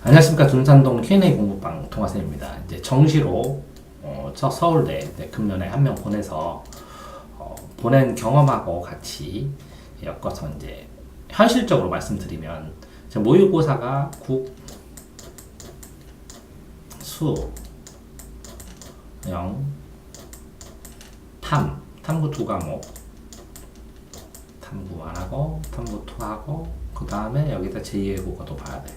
안녕하십니까. 둔산동 Q&A 공부방 동화쌤입니다. 이제 정시로 저 서울대 금년에 한 명 보내서 보낸 경험하고 같이 엮어서 이제 현실적으로 말씀드리면 모의고사가 국, 수, 영, 탐구 두 과목, 탐구 1하고 탐구 2하고 그 다음에 여기다 제2외 국어도 봐야 돼.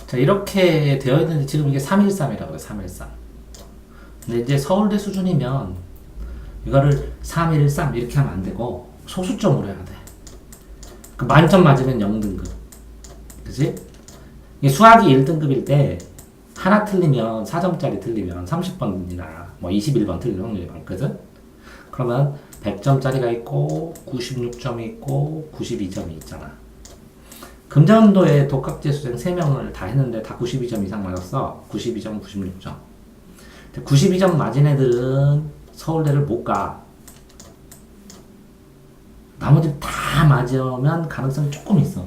자, 이렇게 되어 있는데 지금 이게 313이라고 해요. 313. 근데 이제 서울대 수준이면 이거를 313 이렇게 하면 안 되고 소수점으로 해야 돼. 그 만점 맞으면 0등급. 그치? 이게 수학이 1등급일 때 하나 틀리면 4점짜리 틀리면 30번이나 뭐 21번 틀릴 확률이 많거든? 그러면 100점짜리가 있고 96점이 있고 92점이 있잖아. 금전도에 독학재수생 3명을 다 했는데 다 92점 이상 맞았어. 92점, 96점. 92점 맞은 애들은 서울대를 못 가. 나머지 다 맞으면 가능성이 조금 있어.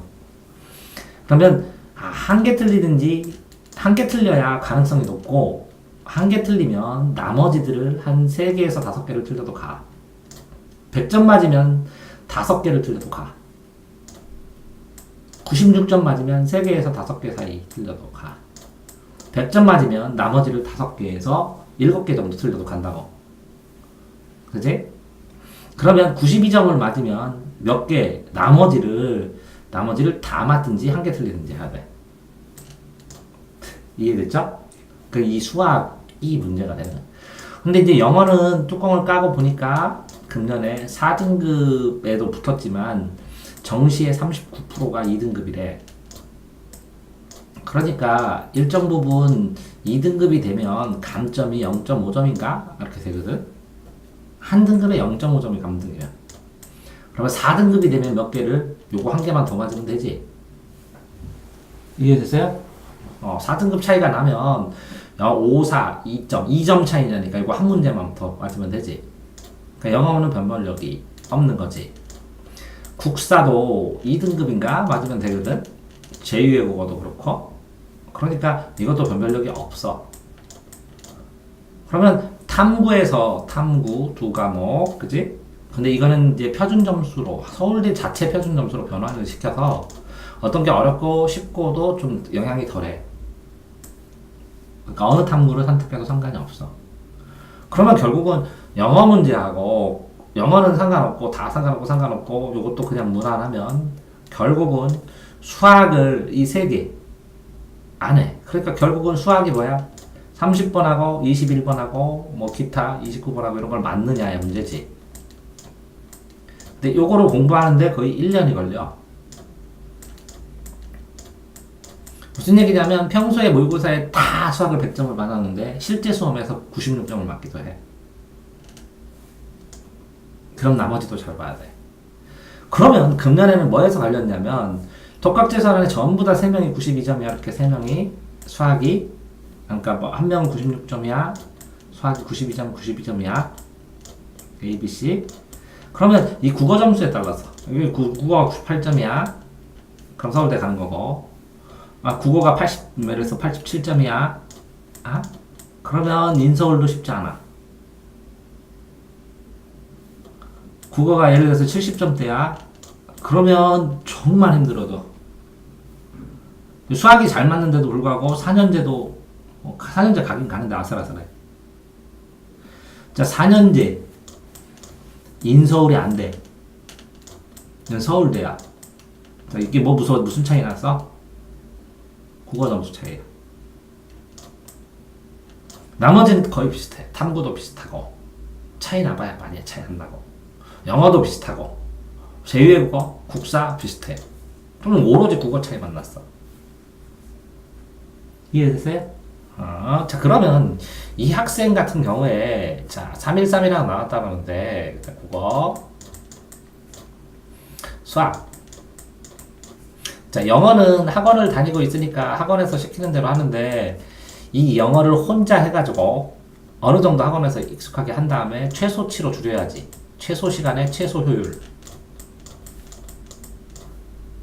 그러면 한 개 틀리든지 한 개 틀려야 가능성이 높고 한 개 틀리면 나머지들을 한 3개에서 5개를 틀려도 가. 100점 맞으면 5개를 틀려도 가. 96점 맞으면 3개에서 5개 사이 틀려도 가. 100점 맞으면 나머지를 5개에서 7개 정도 틀려도 간다고. 그지? 그러면 92점을 맞으면 몇 개, 나머지를 다 맞든지 한 개 틀리든지 해야 돼. 이해됐죠? 이 수학이 문제가 되는. 근데 이제 영어는 뚜껑을 까고 보니까 금년에 4등급에도 붙었지만 정시의 39%가 2등급이래. 그러니까 일정 부분 2등급이 되면 감점이 0.5점인가? 이렇게 되거든? 한 등급에 0.5점이 감등이야. 그러면 4등급이 되면 몇 개를 요거 한 개만 더 맞으면 되지. 이해됐어요? 4등급 차이가 나면 5, 4, 2점, 2점 차이냐니까 이거 한 문제만 더 맞으면 되지. 그러니까 영어는 변별력이 없는 거지. 국사도 2등급인가 맞으면 되거든. 제2외국어도 그렇고. 그러니까 이것도 변별력이 없어. 그러면 탐구에서 탐구 2과목, 그지? 근데 이거는 이제 표준 점수로 서울대 자체 표준 점수로 변화를 시켜서 어떤 게 어렵고 쉽고도 좀 영향이 덜해. 그러니까 어느 탐구를 선택해도 상관이 없어. 그러면 결국은 영어 문제하고 영어는 상관없고 다 상관없고 요것도 그냥 무난하면 결국은 수학을 이 3개 안 해. 그러니까 결국은 수학이 뭐야? 30번하고 21번하고 뭐 기타 29번하고 이런 걸 맞느냐의 문제지. 근데 요거를 공부하는데 거의 1년이 걸려. 무슨 얘기냐면 평소에 모의고사에 다 수학을 100점을 받았는데 실제 수험에서 96점을 맞기도 해. 그럼 나머지도 잘 봐야 돼. 그러면 금년에는 뭐에서 갈렸냐면 독학재수하는 전부 다 3명이 92점이야. 이렇게 3명이 수학이 그러니까 뭐 한 명은 96점이야. 수학이 92점이야. A, B, C. 그러면 이 국어 점수에 따라서 여기 국어가 98점이야. 그럼 서울대 가는 거고. 국어가 예를 들어서 87점이야. 그러면 인서울도 쉽지 않아. 국어가 예를 들어서 70점대야. 그러면 정말 힘들어져. 수학이 잘 맞는데도 불구하고 4년제도 4년제 가긴 가는데 아슬아슬해. 자, 4년제 인서울이 안 돼. 이건 서울대야. 자, 이게 뭐 무슨 차이 났어? 국어 점수 차이야. 나머지는 거의 비슷해. 탐구도 비슷하고 차이 나봐야 많이 차이 난다고. 영어도 비슷하고 제2외국어, 국사 비슷해. 또는 오로지 국어 차이만 났어. 이해되세요? 자, 그러면 이 학생 같은 경우에 자 313이라고 나왔다 그러는데 국어, 수학. 자, 영어는 학원을 다니고 있으니까 학원에서 시키는 대로 하는데 이 영어를 혼자 해가지고 어느 정도 학원에서 익숙하게 한 다음에 최소치로 줄여야지. 최소 시간에 최소 효율.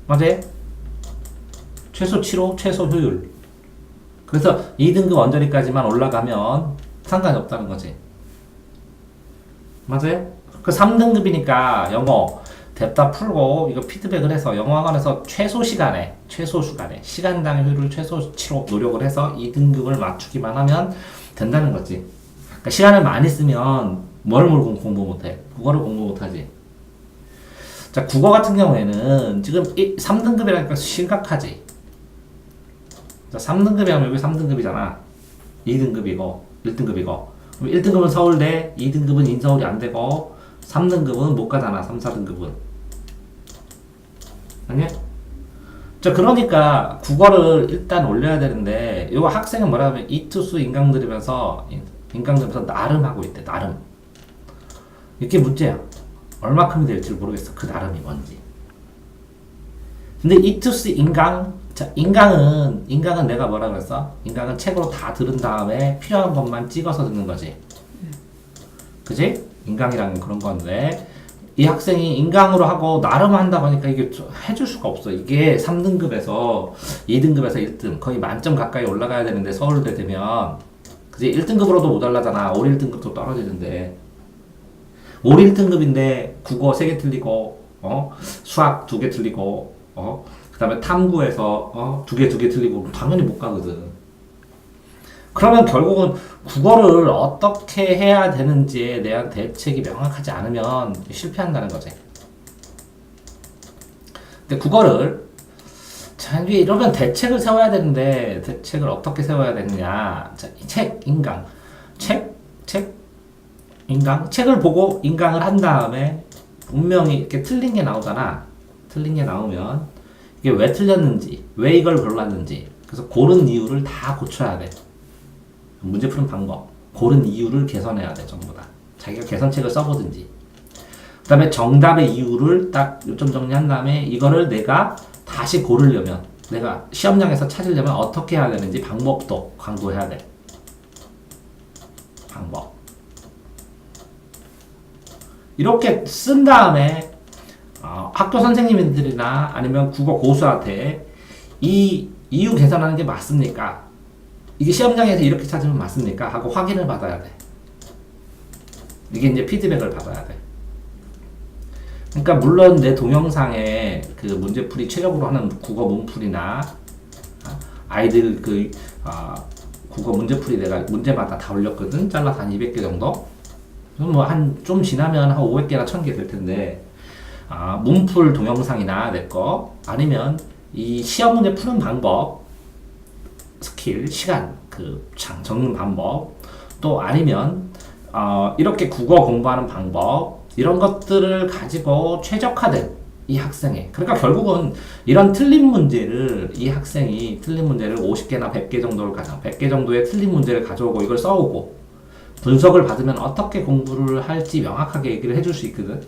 맞아요? 최소 치료, 최소 효율. 그래서 2등급 원저리까지만 올라가면 상관이 없다는 거지. 맞아요? 그 3등급이니까 영어 뎁다 풀고 이거 피드백을 해서 영어학원에서 최소 시간에 시간당 효율을 최소치로 노력을 해서 2등급을 맞추기만 하면 된다는 거지. 그러니까 시간을 많이 쓰면 뭘 공부 못해? 국어를 공부 못하지. 자, 국어 같은 경우에는 지금 3등급이라니까 심각하지. 자, 3등급이라면 여기 3등급이잖아. 2등급이고 1등급이고. 그럼 1등급은 서울대, 2등급은 인서울이 안 되고 3등급은 못 가잖아. 3, 4등급은. 아니야? 자, 그러니까 국어를 일단 올려야 되는데 이거 학생은 뭐라 하면 이투수 인강 들으면서 나름 하고 있대. 나름. 이게 문제야. 얼마큼이 될지 모르겠어. 그 나름이 뭔지. 근데 이투수 인강, 자, 인강은 내가 뭐라 그랬어? 인강은 책으로 다 들은 다음에 필요한 것만 찍어서 듣는 거지. 그지? 인강이라는 그런 건데 이 학생이 인강으로 하고 나름 한다고 하니까 이게 해줄 수가 없어. 이게 3등급에서 2등급에서 1등 거의 만점 가까이 올라가야 되는데 서울대 되면 그지? 1등급으로도 모자라잖아. 올 1등급도 떨어지는데 올 1등급인데 국어 3개 틀리고 수학 2개 틀리고 그 다음에 탐구에서 2개 틀리고 당연히 못 가거든. 그러면 결국은 국어를 어떻게 해야 되는지에 대한 대책이 명확하지 않으면 실패한다는 거지. 근데 국어를 자, 이러면 대책을 세워야 되는데 대책을 어떻게 세워야 되느냐. 자, 인강. 책을 보고 인강을 한 다음에 분명히 이렇게 틀린 게 나오잖아. 틀린 게 나오면 이게 왜 틀렸는지, 왜 이걸 골랐는지, 그래서 고른 이유를 다 고쳐야 돼. 문제 푸는 방법, 고른 이유를 개선해야 돼. 전부 다 자기가 개선책을 써보든지. 그 다음에 정답의 이유를 딱 요점 정리한 다음에 이거를 내가 다시 고르려면, 내가 시험장에서 찾으려면 어떻게 해야 되는지 방법도 강조해야 돼. 방법. 이렇게 쓴 다음에 학교 선생님들이나 아니면 국어 고수한테 이 이유 개선하는 게 맞습니까? 이게 시험장에서 이렇게 찾으면 맞습니까? 하고 확인을 받아야 돼. 이게 이제 피드백을 받아야 돼. 그러니까 물론 내 동영상에 그 문제풀이 최적으로 하는 국어 문풀이나 아이들 국어 문제풀이 내가 문제마다 다 올렸거든. 잘라서 한 200개 정도. 뭐 좀 지나면 한 500개나 1000개 될 텐데 문풀 동영상이나 내 거 아니면 이 시험 문제 푸는 방법 스킬, 시간, 적는 방법, 또 아니면, 이렇게 국어 공부하는 방법, 이런 것들을 가지고 최적화된 이 학생의, 그러니까 결국은 이런 틀린 문제를, 이 학생이 틀린 문제를 50개나 100개 정도를 100개 정도의 틀린 문제를 가져오고 이걸 써오고, 분석을 받으면 어떻게 공부를 할지 명확하게 얘기를 해줄 수 있거든.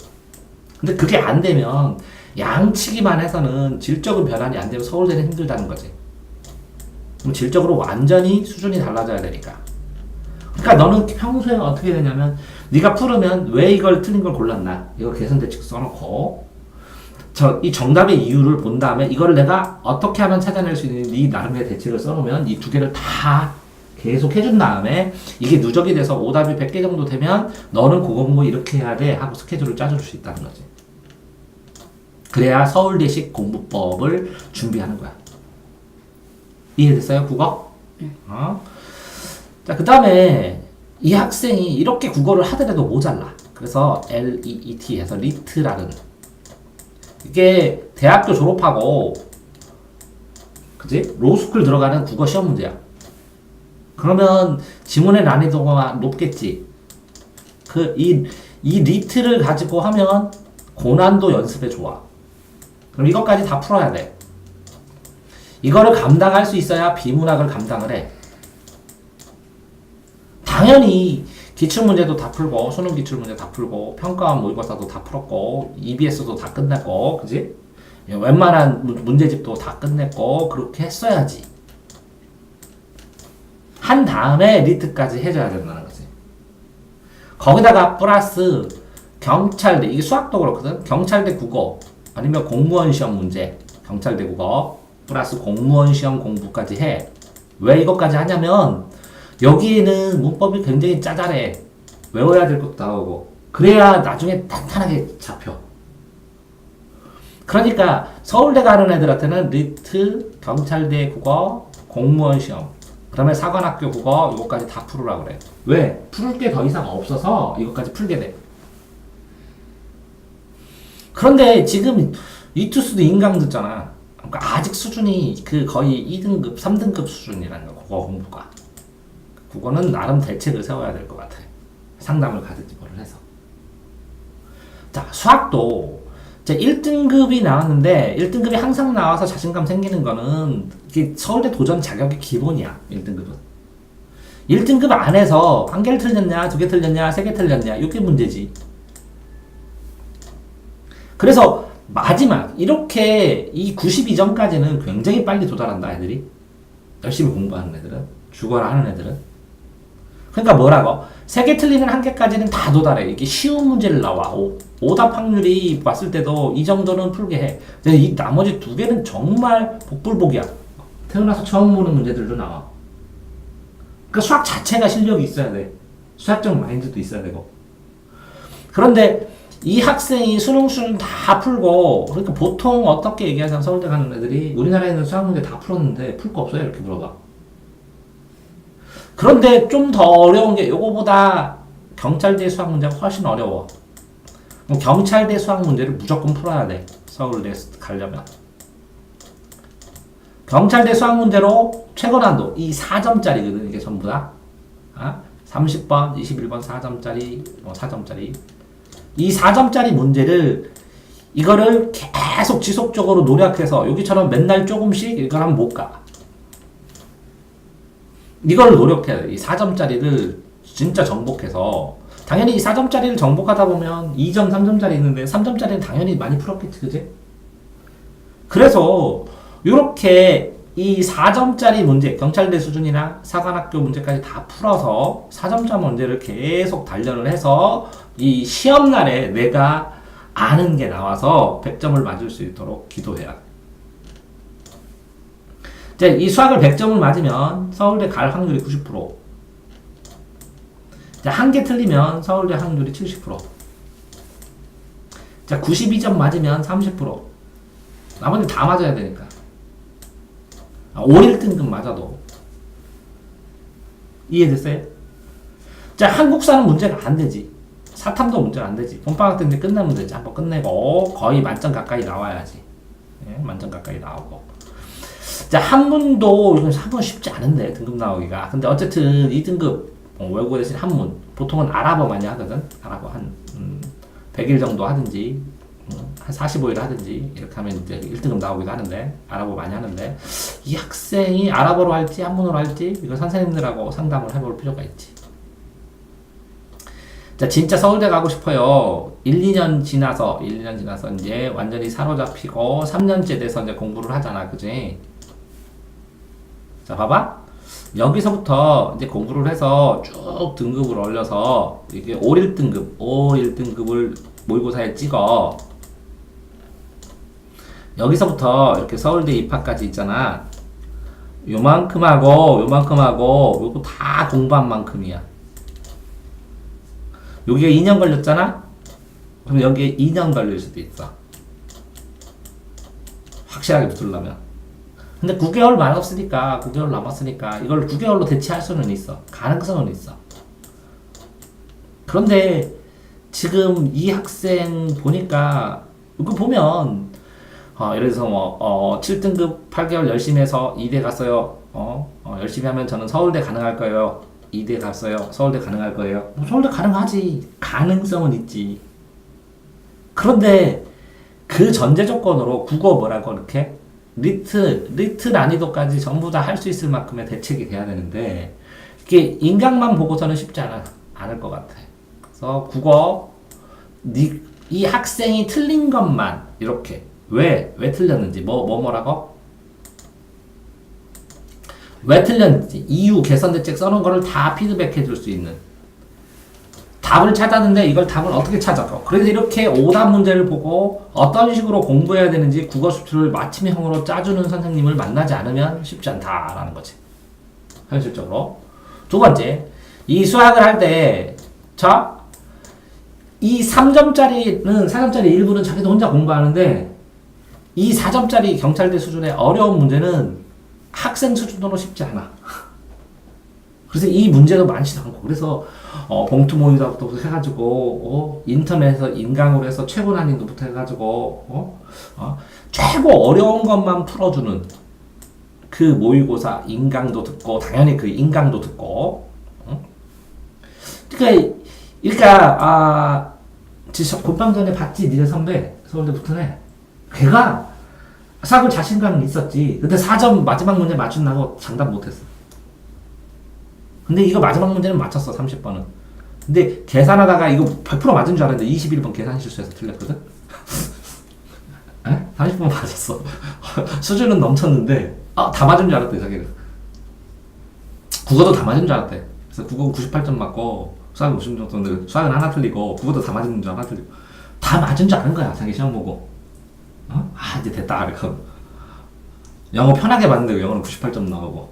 근데 그게 안 되면, 양치기만 해서는 질적인 변환이 안 되면 서울대는 힘들다는 거지. 그럼 질적으로 완전히 수준이 달라져야 되니까. 그러니까 너는 평소에 어떻게 되냐면 네가 풀으면 왜 이걸 틀린 걸 골랐나 이거 개선 대책 써놓고 이 정답의 이유를 본 다음에 이거를 내가 어떻게 하면 찾아낼 수 있는 네 나름의 대책을 써놓으면 이 두 개를 다 계속 해준 다음에 이게 누적이 돼서 오답이 100개 정도 되면 너는 그거 보고 이렇게 해야 돼 하고 스케줄을 짜줄 수 있다는 거지. 그래야 서울대식 공부법을 준비하는 거야. 이해됐어요? 국어? 자, 그 다음에 이 학생이 이렇게 국어를 하더라도 모자라. 그래서 LEET 해서 리트라는 이게 대학교 졸업하고 그지? 로스쿨 들어가는 국어 시험 문제야. 그러면 지문의 난이도가 높겠지. 이 리트를 가지고 하면 고난도 연습에 좋아. 그럼 이것까지 다 풀어야 돼. 이거를 감당할 수 있어야 비문학을 감당을 해. 당연히 기출문제도 다 풀고 수능 기출문제 다 풀고 평가원 모의고사도 다 풀었고 EBS도 다 끝냈고 그지? 웬만한 문제집도 다 끝냈고 그렇게 했어야지. 한 다음에 리트까지 해줘야 된다는 거지. 거기다가 플러스 경찰대, 이게 수학도 그렇거든. 경찰대 국어 아니면 공무원 시험 문제, 경찰대 국어 플러스 공무원 시험 공부까지 해. 왜 이것까지 하냐면 여기에는 문법이 굉장히 짜잘해. 외워야 될 것도 나오고 그래야 나중에 탄탄하게 잡혀. 그러니까 서울대 가는 애들한테는 리트, 경찰대 국어, 공무원 시험, 그다음에 사관학교 국어 이것까지 다 풀으라 그래. 왜? 풀을 게 더 이상 없어서 이것까지 풀게 돼. 그런데 지금 이투스도 인강 듣잖아. 그러니까 아직 수준이 그 거의 2등급, 3등급 수준이라는 거, 국어 공부가. 국어는 나름 대책을 세워야 될 것 같아. 상담을 가든지 뭐를 해서. 자, 수학도 이제 1등급이 나왔는데 1등급이 항상 나와서 자신감 생기는 거는 이게 서울대 도전 자격이 기본이야. 1등급은. 1등급 안에서 한 개를 틀렸냐, 두 개 틀렸냐, 세 개 틀렸냐 이게 문제지. 그래서 마지막 이렇게 이 92점까지는 굉장히 빨리 도달한다 애들이. 열심히 공부하는 애들은, 죽어라 하는 애들은. 그러니까 뭐라고? 세 개 틀리는 한 개까지는 다 도달해. 이게 쉬운 문제를 나와. 오답 확률이 봤을 때도 이 정도는 풀게 해. 근데 이 나머지 두 개는 정말 복불복이야. 태어나서 처음 보는 문제들도 나와. 그러니까 수학 자체가 실력이 있어야 돼. 수학적 마인드도 있어야 되고. 그런데 이 학생이 수능 다 풀고, 그러니까 보통 어떻게 얘기하잖아. 서울대 가는 애들이 우리나라에는 수학 문제 다 풀었는데 풀 거 없어요? 이렇게 물어봐. 그런데 좀 더 어려운 게 요거보다 경찰대 수학 문제가 훨씬 어려워. 그럼 경찰대 수학 문제를 무조건 풀어야 돼. 서울대 가려면. 경찰대 수학 문제로 최고난도 이 4점짜리거든. 이게 전부 다. 30번, 21번 4점짜리, 4점짜리. 이 4점짜리 문제를 이거를 계속 지속적으로 노력해서 여기처럼 맨날 조금씩 이걸 하면 못 가. 이걸 노력해야 돼. 이 4점짜리를 진짜 정복해서. 당연히 이 4점짜리를 정복하다 보면 2점, 3점짜리 있는데 3점짜리는 당연히 많이 풀었겠지, 그지? 그래서 요렇게 이 4점짜리 문제, 경찰대 수준이나 사관학교 문제까지 다 풀어서 4점짜리 문제를 계속 단련을 해서 이 시험날에 내가 아는 게 나와서 100점을 맞을 수 있도록 기도해야 돼. 이제 이 수학을 100점을 맞으면 서울대 갈 확률이 90%. 자, 한 개 틀리면 서울대 확률이 70%. 자, 92점 맞으면 30%. 나머지 다 맞아야 되니까. 5, 1등급 맞아도. 이해됐어요? 자, 한국사는 문제가 안 되지. 사탐도 문제가 안 되지. 봄방학 때 끝내면 되지. 한번 끝내고 거의 만점 가까이 나와야지. 예, 만점 가까이 나오고. 자, 한문도 이건 한문 쉽지 않은데 등급 나오기가. 근데 어쨌든 2등급 외국어 대신 한문. 보통은 아랍어 많이 하거든. 아랍어 한 100일 정도 하든지 한 45일 하든지 이렇게 하면 이제 1등급 나오기도 하는데 아랍어 많이 하는데 이 학생이 아랍어로 할지 한문으로 할지 이거 선생님들하고 상담을 해볼 필요가 있지. 자, 진짜 서울대 가고 싶어요. 2년 지나서 이제 완전히 사로잡히고 3년째 돼서 이제 공부를 하잖아. 그지? 자, 봐봐. 여기서부터 이제 공부를 해서 쭉 등급을 올려서 이게 5, 1등급을 모의고사에 찍어. 여기서부터 이렇게 서울대 입학까지 있잖아. 요만큼하고 요거 다 공부한 만큼이야. 여기가 2년 걸렸잖아? 그럼 여기에 2년 걸릴 수도 있어. 확실하게 붙으려면. 근데 9개월 남았으니까 이걸 9개월로 대체할 수는 있어. 가능성은 있어. 그런데 지금 이 학생 보니까 이거 보면 예를 들어서 7등급 8개월 열심히 해서 2대 갔어요. 열심히 하면 저는 서울대 가능할 거예요. 2대 갔어요. 서울대 가능할 거예요. 서울대 가능하지. 가능성은 있지. 그런데 그 전제 조건으로 국어 뭐라고 이렇게 리트 난이도까지 전부 다 할 수 있을 만큼의 대책이 돼야 되는데 이게 인강만 보고서는 쉽지 않을 것 같아. 그래서 국어 이 학생이 틀린 것만 이렇게 왜 틀렸는지 뭐라고? 왜 틀렸는지 이유 개선 대책 써놓은 거를 다 피드백해 줄 수 있는 답을 찾았는데 이걸 답을 어떻게 찾아가? 그래서 이렇게 오답 문제를 보고 어떤 식으로 공부해야 되는지 국어 수출을 맞춤형으로 짜주는 선생님을 만나지 않으면 쉽지 않다라는 거지. 현실적으로. 두 번째, 이 수학을 할 때, 자, 이 3점짜리는, 4점짜리 일부는 자기도 혼자 공부하는데, 이 4점짜리 경찰대 수준의 어려운 문제는 학생 수준으로 쉽지 않아. 그래서 이 문제도 많지도 않고, 그래서, 봉투 모의사부터 해가지고, 인터넷에서 인강으로 해서 최고 난이도부터 해가지고, 최고 어려운 것만 풀어주는 그 모의고사 인강도 듣고, 당연히 그 인강도 듣고, 그러니까, 곧방 전에 봤지, 니네 선배, 서울대 붙은 애. 걔가 수학을 자신감은 있었지. 근데 4점 마지막 문제 맞춘다고 장담 못했어. 근데 이거 마지막 문제는 맞췄어, 30번은. 근데 계산하다가 이거 100% 맞은 줄 알았는데 21번 계산 실수해서 틀렸거든? 30번 맞았어. 수준은 넘쳤는데, 다 맞은 줄 알았대, 자기는. 국어도 다 맞은 줄 알았대. 그래서 국어는 98점 맞고, 수학은 50점 정도, 수학은 하나 틀리고, 국어도 다 맞은 줄 하나 틀리고. 다 맞은 줄 아는 거야, 자기 시험 보고. 이제 됐다, 이거. 영어 편하게 봤는데, 영어는 98점 나오고.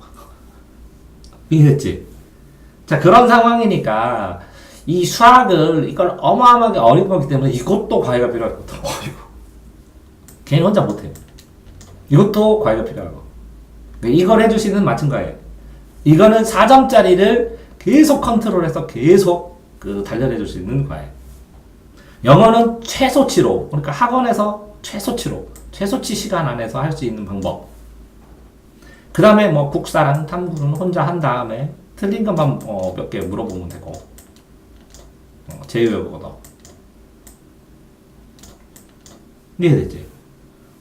이해됐지? 자, 그런 상황이니까, 이 수학을, 이걸 어마어마하게 어린 거기 때문에 이것도 과외가 필요하거든. 걔는 혼자 못해. 이것도 과외가 필요하고. 이걸 해주시는 맞춤과외. 이거는 4점짜리를 계속 컨트롤해서 계속 단련해줄 수 있는 과외. 영어는 최소치로, 그러니까 학원에서 최소치로, 최소치 시간 안에서 할 수 있는 방법. 그 다음에 뭐 국사랑 탐구는 혼자 한 다음에 틀린 것만 몇 개 물어보면 되고, 제외국어도. 이해됐지?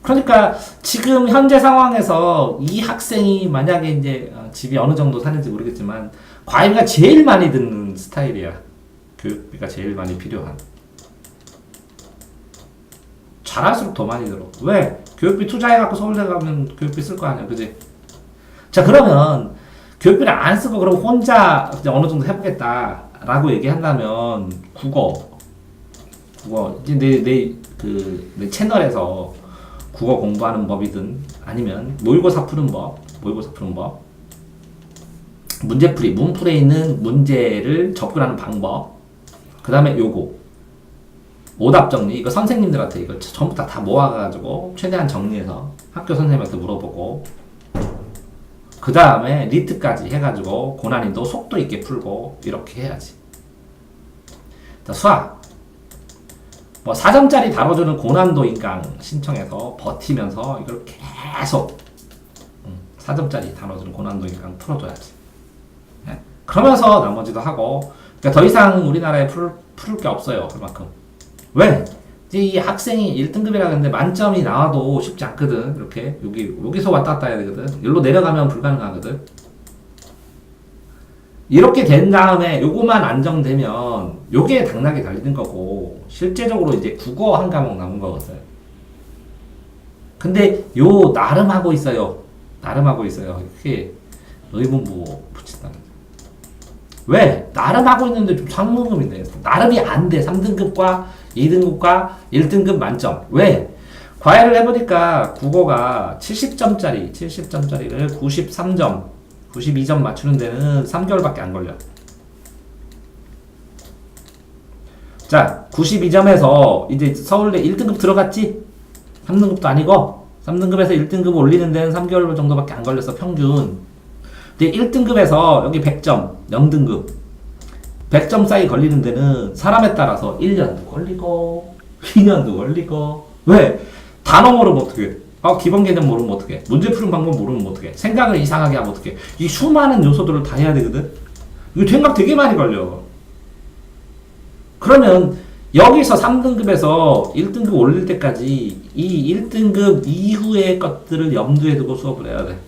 그러니까 지금 현재 상황에서 이 학생이 만약에 이제 집이 어느 정도 사는지 모르겠지만 과외가 제일 많이 듣는 스타일이야. 교육비가 제일 많이 필요한. 잘할수록 더 많이 들어. 왜? 교육비 투자해갖고 서울대 가면 교육비 쓸 거 아니야, 그지? 자, 그러면 교육비를 안 쓰고 그럼 혼자 이제 어느 정도 해보겠다라고 얘기한다면 국어 이제 내 채널에서 국어 공부하는 법이든 아니면 모의고사 푸는 법, 문제풀이, 문풀에 있는 문제를 접근하는 방법, 그 다음에 요거 오답 정리, 이거 선생님들한테 이거 전부 다 모아가지고 최대한 정리해서 학교 선생님한테 물어보고, 그 다음에 리트까지 해가지고 고난이도 속도 있게 풀고 이렇게 해야지. 자, 수학 뭐 4점짜리 다뤄주는 고난도 인강 신청해서 버티면서 이걸 계속 4점짜리 다뤄주는 고난도 인강 풀어줘야지. 네? 그러면서 나머지도 하고, 그러니까 더 이상 우리나라에 풀을 게 없어요. 그만큼. 왜? 이제 이 학생이 1등급이라 하는데 만점이 나와도 쉽지 않거든. 이렇게 여기서 왔다 갔다 해야 되거든. 여기로 내려가면 불가능하거든. 이렇게 된 다음에 요거만 안정되면 요게 당락이 달리는 거고, 실제적으로 이제 국어 한 과목 남은 거거든. 근데 요 나름 하고 있어요. 이렇게 의문부 붙인다는 거죠. 왜? 나름 하고 있는데 좀 상무금인데 나름이 안 돼. 3등급과 2등급과 1등급 만점. 왜? 과외를 해보니까 국어가 70점짜리를 93점, 92점 맞추는 데는 3개월밖에 안 걸려. 자, 92점에서 이제 서울대 1등급 들어갔지? 3등급도 아니고 3등급에서 1등급 올리는 데는 3개월 정도밖에 안 걸렸어, 평균. 근데 1등급에서 여기 100점, 0등급 100점 사이 걸리는 데는 사람에 따라서 1년도 걸리고 2년도 걸리고. 왜? 단어 모르면 어떡해? 기본 개념 모르면 어떡해? 문제 푸는 방법 모르면 어떡해? 생각을 이상하게 하면 어떡해? 이 수많은 요소들을 다 해야 되거든? 이거 생각 되게 많이 걸려. 그러면 여기서 3등급에서 1등급 올릴 때까지 이 1등급 이후의 것들을 염두에 두고 수업을 해야 돼.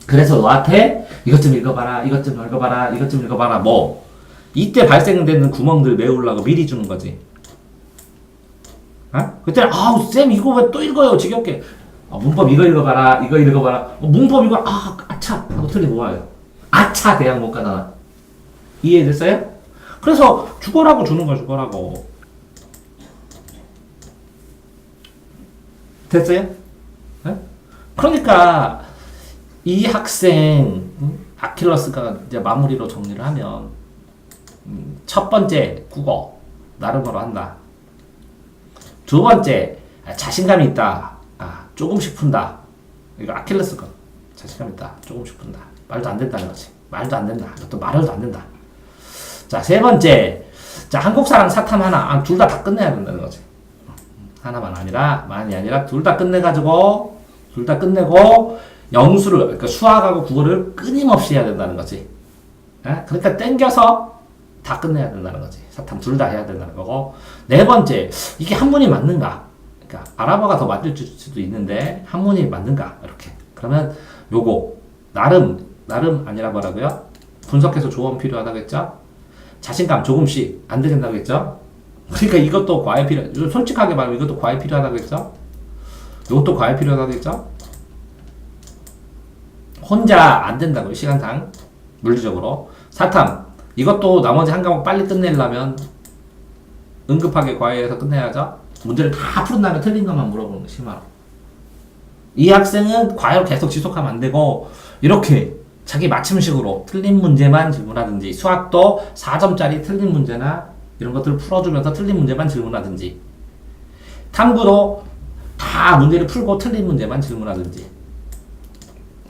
그래서 너한테 이것 좀 읽어봐라, 이것 좀 읽어봐라, 이것 좀 읽어봐라, 뭐 이때 발생되는 구멍들 메우려고 미리 주는 거지. 그때는 쌤 이거 왜 또 읽어요, 지겹게. 문법 이거 읽어봐라, 이거 읽어봐라. 문법 이거 아차 하고 틀리고 와요. 아차 대학 못 가잖아. 이해됐어요? 그래서 죽어라고 주는 거야, 죽어라고. 됐어요? 네? 그러니까 이 학생 아킬러스가 이제 마무리로 정리를 하면 첫 번째 국어 나름으로 한다. 두 번째 자신감이 있다. 조금씩 푼다. 이거 아킬레스 건 자신감 있다. 조금씩 푼다. 말도 안 된다는 거지. 말도 안 된다. 또 말해도 안 된다. 자, 세 번째. 자, 한국사랑 사탐 하나. 둘 다 끝내야 된다는 거지. 하나만 아니라, 만이 아니라 둘 다 끝내가지고, 둘 다 끝내고, 영수를, 그러니까 수학하고 국어를 끊임없이 해야 된다는 거지. 그러니까 땡겨서 다 끝내야 된다는 거지. 사탐 둘 다 해야 된다는 거고. 네 번째, 이게 한문이 맞는가? 그러니까 아랍어가 더 맞을 수도 있는데 한문이 맞는가? 이렇게. 그러면 요거 나름 아니라 뭐라고요? 분석해서 조언 필요하다고 했죠? 자신감 조금씩 안 되겠다고 했죠? 그러니까 이것도 과외 필요. 솔직하게 말하면 이것도 과외 필요하다고 했죠? 이것도 과외 필요하다고 했죠? 혼자 안 된다고요, 시간상. 물리적으로. 사탐. 이것도 나머지 한 과목 빨리 끝내려면 응급하게 과외해서 끝내야죠? 문제를 다 푸른 다음에 틀린 것만 물어보는 거, 심화로. 이 학생은 과외를 계속 지속하면 안 되고, 이렇게 자기 맞춤식으로 틀린 문제만 질문하든지, 수학도 4점짜리 틀린 문제나 이런 것들을 풀어주면서 틀린 문제만 질문하든지, 탐구도 다 문제를 풀고 틀린 문제만 질문하든지,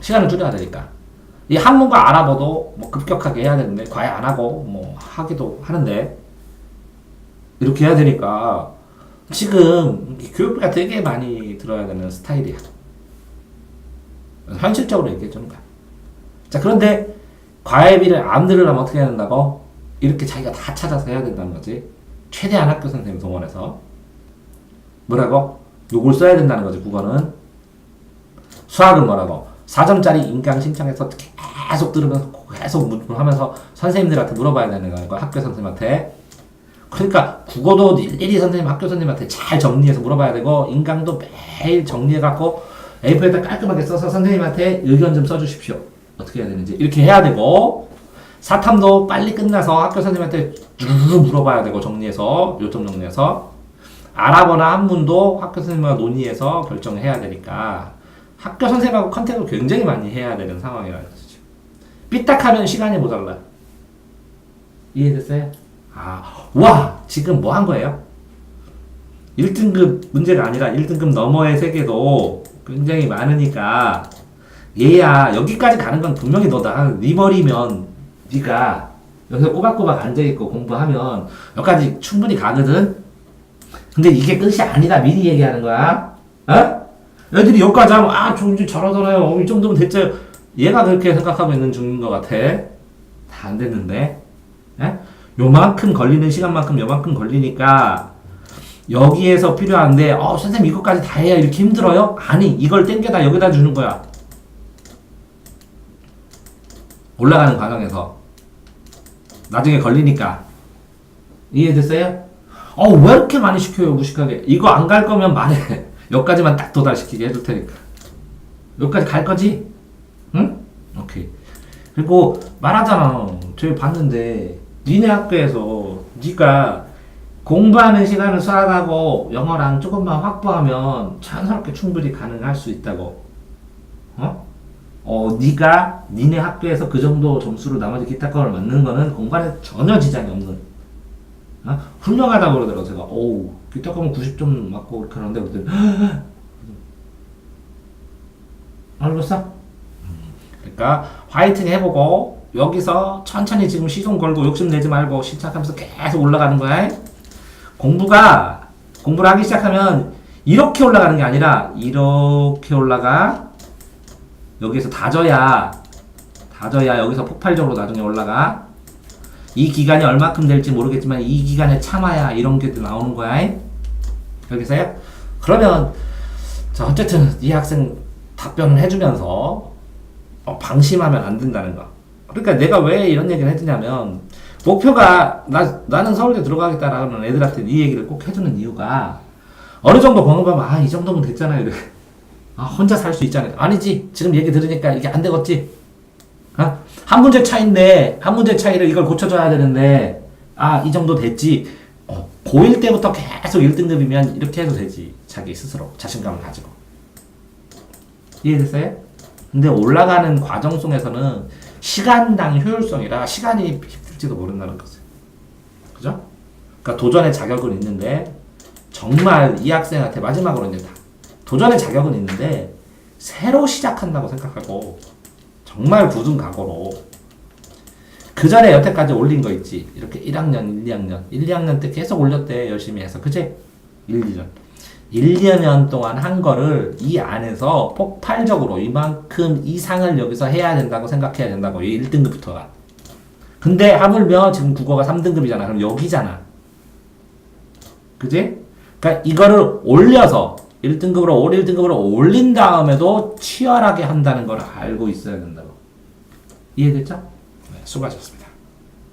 시간을 줄여야 되니까. 이 한문과 아랍어도 뭐 급격하게 해야 되는데, 과외 안 하고 뭐 하기도 하는데, 이렇게 해야 되니까, 지금 교육비가 되게 많이 들어야 되는 스타일이야. 현실적으로 얘기해 주는 거야. 자, 그런데 과외비를 안 들으려면 어떻게 해야 된다고? 이렇게 자기가 다 찾아서 해야 된다는 거지. 최대한 학교 선생님 동원해서. 뭐라고? 요걸 써야 된다는 거지, 국어는. 수학은 뭐라고? 4점짜리 인강 신청해서 계속 들으면서 계속 하면서 선생님들한테 물어봐야 되는 거야. 학교 선생님한테. 그러니까 국어도 일일이 선생님, 학교 선생님한테 잘 정리해서 물어봐야 되고, 인강도 매일 정리해갖고 A4에다 깔끔하게 써서 선생님한테 의견 좀 써주십시오. 어떻게 해야 되는지 이렇게 해야 되고, 사탐도 빨리 끝나서 학교 선생님한테 쭉 물어봐야 되고, 정리해서 요점 정리해서. 아랍어나 한문도 학교 선생님과 논의해서 결정을 해야 되니까 학교 선생님하고 컨택을 굉장히 많이 해야 되는 상황이라는 거죠. 삐딱하면 시간이 모자라. 이해됐어요? 와, 지금 뭐 한 거예요? 1등급 문제가 아니라 1등급 너머의 세계도 굉장히 많으니까, 얘야, 여기까지 가는 건 분명히 너다. 네 머리면, 네가 여기서 꼬박꼬박 앉아있고 공부하면 여기까지 충분히 가거든? 근데 이게 끝이 아니다. 미리 얘기하는 거야. 애들이 여기까지 하면, 저 이제 잘하잖아요. 이 정도면 됐죠. 얘가 그렇게 생각하고 있는 중인 것 같아. 다 안 됐는데. 요만큼 걸리는 시간만큼 요만큼 걸리니까 여기에서 필요한데, 선생님 이것까지 다 해야 이렇게 힘들어요? 아니, 이걸 땡겨다 여기다 주는 거야. 올라가는 과정에서 나중에 걸리니까. 이해됐어요? 왜 이렇게 많이 시켜요, 무식하게? 이거 안 갈 거면 말해. 여기까지만 딱 도달시키게 해줄 테니까. 여기까지 갈 거지? 응? 오케이. 그리고 말하잖아. 저희 봤는데 니네 학교에서 네가 공부하는 시간을 수학하고 영어랑 조금만 확보하면 자연스럽게 충분히 가능할 수 있다고. 네가 니네 학교에서 그 정도 점수로 나머지 기타 과를 맞는 거는 공부에 전혀 지장이 없는. 훌륭하다고 그러더라고. 제가 기타 과는 90점 맞고 그렇게 하는데 그랬더니 알겠어? 그러니까 화이팅 해보고 여기서 천천히 지금 시동 걸고 욕심내지 말고 시작하면서 계속 올라가는 거야. 공부를 하기 시작하면 이렇게 올라가는 게 아니라 이렇게 올라가. 여기서 다져야 여기서 폭발적으로 나중에 올라가. 이 기간이 얼마큼 될지 모르겠지만 이 기간에 참아야 이런 게 나오는 거야. 여기서요? 그러면 자, 어쨌든 이 학생 답변을 해주면서 방심하면 안 된다는 거. 그러니까 내가 왜 이런 얘기를 해주냐면, 목표가 나는 서울대 들어가겠다라는 애들한테 이 얘기를 꼭 해주는 이유가, 어느 정도 공부하면 이 정도면 됐잖아요. 이래. 혼자 살 수 있잖아요. 아니지. 지금 얘기 들으니까 이게 안 되겠지. 한 문제 차이인데 한 문제 차이를 이걸 고쳐줘야 되는데 이 정도 됐지. 고1 때부터 계속 1등급이면 이렇게 해도 되지. 자기 스스로 자신감을 가지고. 이해됐어요? 근데 올라가는 과정 속에서는 시간당 효율성이라 시간이 힘들지도 모른다는 거지. 그죠? 그러니까 도전의 자격은 있는데 정말 이 학생한테 마지막으로 이제 도전의 자격은 있는데 새로 시작한다고 생각하고 정말 굳은 각오로 그 전에 여태까지 올린 거 있지. 이렇게 1학년, 1, 2학년. 1, 2학년 때 계속 올렸대. 열심히 해서. 그치? 1, 2년. 1, 2년 동안 한 거를 이 안에서 폭발적으로 이만큼 이상을 여기서 해야 된다고 생각해야 된다고. 이 1등급부터가. 근데 하물며 지금 국어가 3등급이잖아. 그럼 여기잖아. 그지? 그러니까 이거를 올려서 1등급으로 1등급으로 올린 다음에도 치열하게 한다는 걸 알고 있어야 된다고. 이해됐죠? 네, 수고하셨습니다.